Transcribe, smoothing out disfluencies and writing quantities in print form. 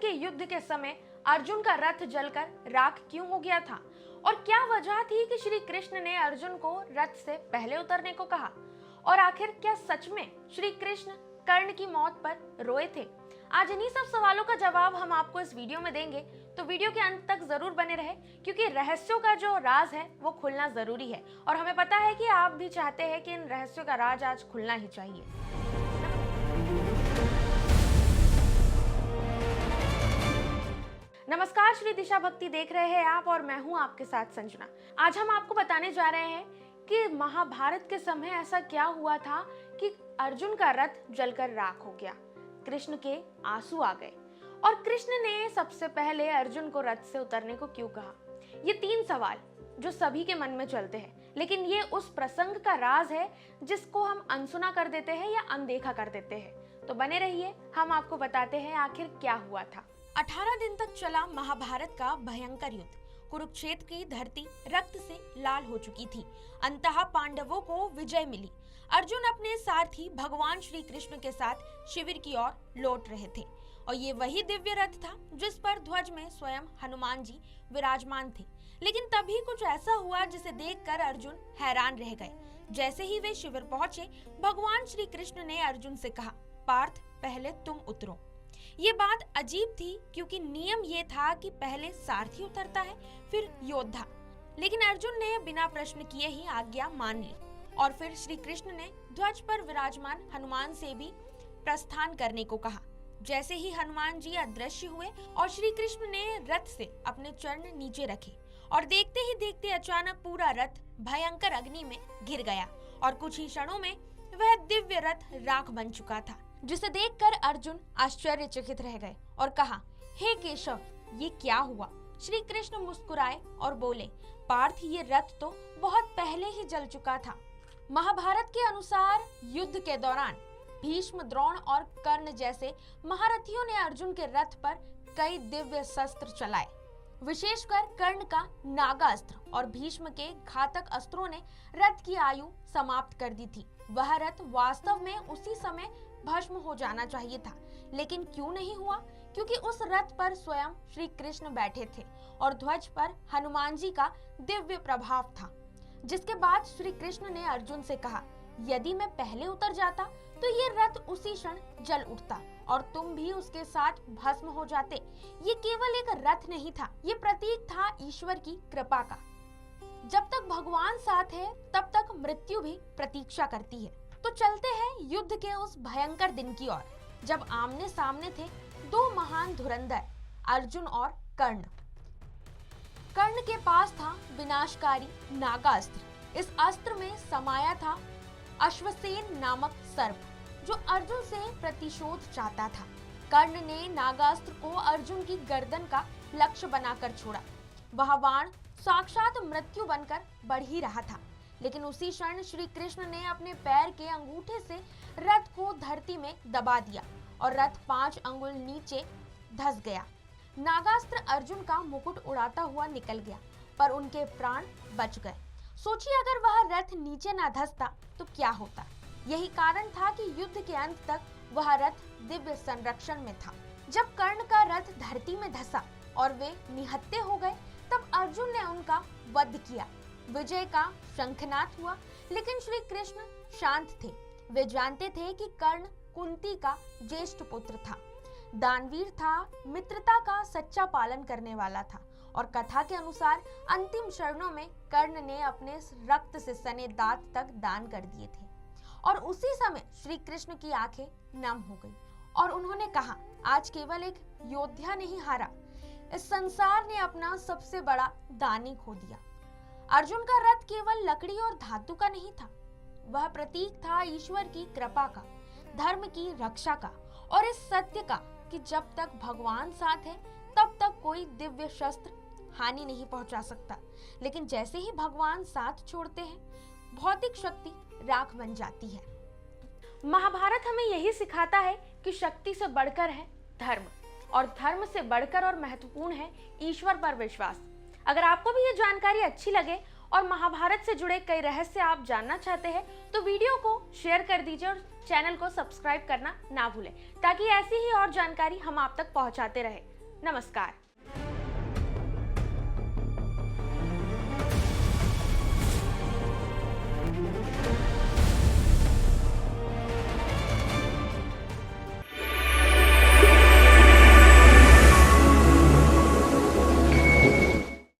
के युद्ध के समय अर्जुन का रथ जलकर राख क्यों हो गया था और क्या वजह थी कि श्री कृष्ण ने अर्जुन को रथ से पहले उतरने को कहा, और आखिर क्या सच में श्री कृष्ण कर्ण की मौत पर रोए थे। आज इन्हीं सब सवालों का जवाब हम आपको इस वीडियो में देंगे, तो वीडियो के अंत तक जरूर बने रहे क्योंकि रहस्यों का जो राज है वो खुलना जरूरी है और हमें पता है कि आप भी चाहते हैं कि इन रहस्यों का राज आज खुलना ही चाहिए। नमस्कार, श्री दिशा भक्ति देख रहे हैं आप और मैं हूं आपके साथ संजना। आज हम आपको बताने जा रहे हैं कि महाभारत के समय ऐसा क्या हुआ था कि अर्जुन का रथ जलकर राख हो गया, कृष्ण के आंसू आ गए और कृष्ण ने सबसे पहले अर्जुन को रथ से उतरने को क्यों कहा। ये 3 सवाल जो सभी के मन में चलते हैं, लेकिन ये उस प्रसंग का राज है जिसको हम अनसुना कर देते हैं या अनदेखा कर देते हैं। तो बने रहिए, हम आपको बताते हैं आखिर क्या हुआ था। 18 दिन तक चला महाभारत का भयंकर युद्ध। कुरुक्षेत्र की धरती रक्त से लाल हो चुकी थी। अंततः पांडवों को विजय मिली। अर्जुन अपने सारथी भगवान श्री कृष्ण के साथ शिविर की ओर लौट रहे थे और ये वही दिव्य रथ था जिस पर ध्वज में स्वयं हनुमान जी विराजमान थे। लेकिन तभी कुछ ऐसा हुआ जिसे देखकर अर्जुन हैरान रह गए। जैसे ही वे शिविर पहुंचे, भगवान श्री कृष्ण ने अर्जुन से कहा, पार्थ पहले तुम उतरो। ये बात अजीब थी क्योंकि नियम ये था कि पहले सारथी उतरता है फिर योद्धा, लेकिन अर्जुन ने बिना प्रश्न किए ही आज्ञा मान ली और फिर श्री कृष्ण ने ध्वज पर विराजमान हनुमान से भी प्रस्थान करने को कहा। जैसे ही हनुमान जी अदृश्य हुए और श्री कृष्ण ने रथ से अपने चरण नीचे रखे और देखते ही देखते अचानक पूरा रथ भयंकर अग्नि में घिर गया और कुछ ही क्षणों में वह दिव्य रथ राख बन चुका था, जिसे देखकर अर्जुन आश्चर्यचकित रह गए और कहा, हे केशव, ये क्या हुआ। श्री कृष्ण मुस्कुराए और बोले, पार्थ, ये रथ तो बहुत पहले ही जल चुका था। महाभारत के अनुसार युद्ध के दौरान भीष्म, द्रोण और कर्ण जैसे महारथियों ने अर्जुन के रथ पर कई दिव्य शस्त्र चलाए। विशेषकर कर्ण का नागास्त्र और भीष्म के घातक अस्त्रों ने रथ की आयु समाप्त कर दी थी। वह रथ वास्तव में उसी समय भस्म हो जाना चाहिए था, लेकिन क्यों नहीं हुआ? क्योंकि उस रथ पर स्वयं श्री कृष्ण बैठे थे और ध्वज पर हनुमान जी का दिव्य प्रभाव था। जिसके बाद श्री कृष्ण ने अर्जुन से कहा, यदि मैं पहले उतर जाता तो ये रथ उसी क्षण जल उठता और तुम भी उसके साथ भस्म हो जाते। ये केवल एक रथ नहीं था, ये प्रतीक था ईश्वर की कृपा का। जब तक भगवान साथ है तब तक मृत्यु भी प्रतीक्षा करती है। तो चलते हैं युद्ध के उस भयंकर दिन की ओर, जब आमने सामने थे 2 महान धुरंधर, अर्जुन और कर्ण। कर्ण के पास था विनाशकारी नागास्त्र। इस अस्त्र में समाया था अश्वसेन नामक सर्प जो अर्जुन से प्रतिशोध चाहता था। कर्ण ने नागास्त्र को अर्जुन की गर्दन का लक्ष्य बनाकर छोड़ा। वह बाण साक्षात मृत्यु बनकर बढ़ ही रहा था, लेकिन उसी क्षण श्री कृष्ण ने अपने पैर के अंगूठे से रथ को धरती में दबा दिया और रथ 5 अंगुल नीचे धंस गया। नागास्त्र अर्जुन का मुकुट उड़ाता हुआ निकल गया, पर उनके प्राण बच गए। सोचिए, अगर वह रथ नीचे न धंसता तो क्या होता। यही कारण था कि युद्ध के अंत तक वह रथ दिव्य संरक्षण में था। जब कर्ण का रथ धरती में धंसा और वे निहत्थे हो गए, तब अर्जुन ने उनका वध किया। विजय का शंखनाद हुआ, लेकिन श्री कृष्ण शांत थे। वे जानते थे कि कर्ण कुंती का ज्येष्ठ पुत्र था, दानवीर था, मित्रता का सच्चा पालन करने वाला था और कथा के अनुसार अंतिम क्षणों में कर्ण ने अपने रक्त से सने दांत तक दान कर दिए थे। और उसी समय श्री कृष्ण की आंखें नम हो गई और उन्होंने कहा, आज केवल एक योद्धा नहीं हारा, इस संसार ने अपना सबसे बड़ा दानी खो दिया। अर्जुन का रथ केवल लकड़ी और धातु का नहीं था, वह प्रतीक था ईश्वर की कृपा का, धर्म की रक्षा का और इस सत्य का कि जब तक भगवान साथ है तब तक कोई दिव्य शस्त्र हानि नहीं पहुंचा सकता। लेकिन जैसे ही भगवान साथ छोड़ते हैं, भौतिक शक्ति राख बन जाती है। महाभारत हमें यही सिखाता है कि शक्ति से बढ़कर है धर्म और धर्म से बढ़कर और महत्वपूर्ण है ईश्वर पर विश्वास। अगर आपको भी ये जानकारी अच्छी लगे और महाभारत से जुड़े कई रहस्य आप जानना चाहते हैं तो वीडियो को शेयर कर दीजिए और चैनल को सब्सक्राइब करना ना भूलें, ताकि ऐसी ही और जानकारी हम आप तक पहुंचाते रहे। नमस्कार।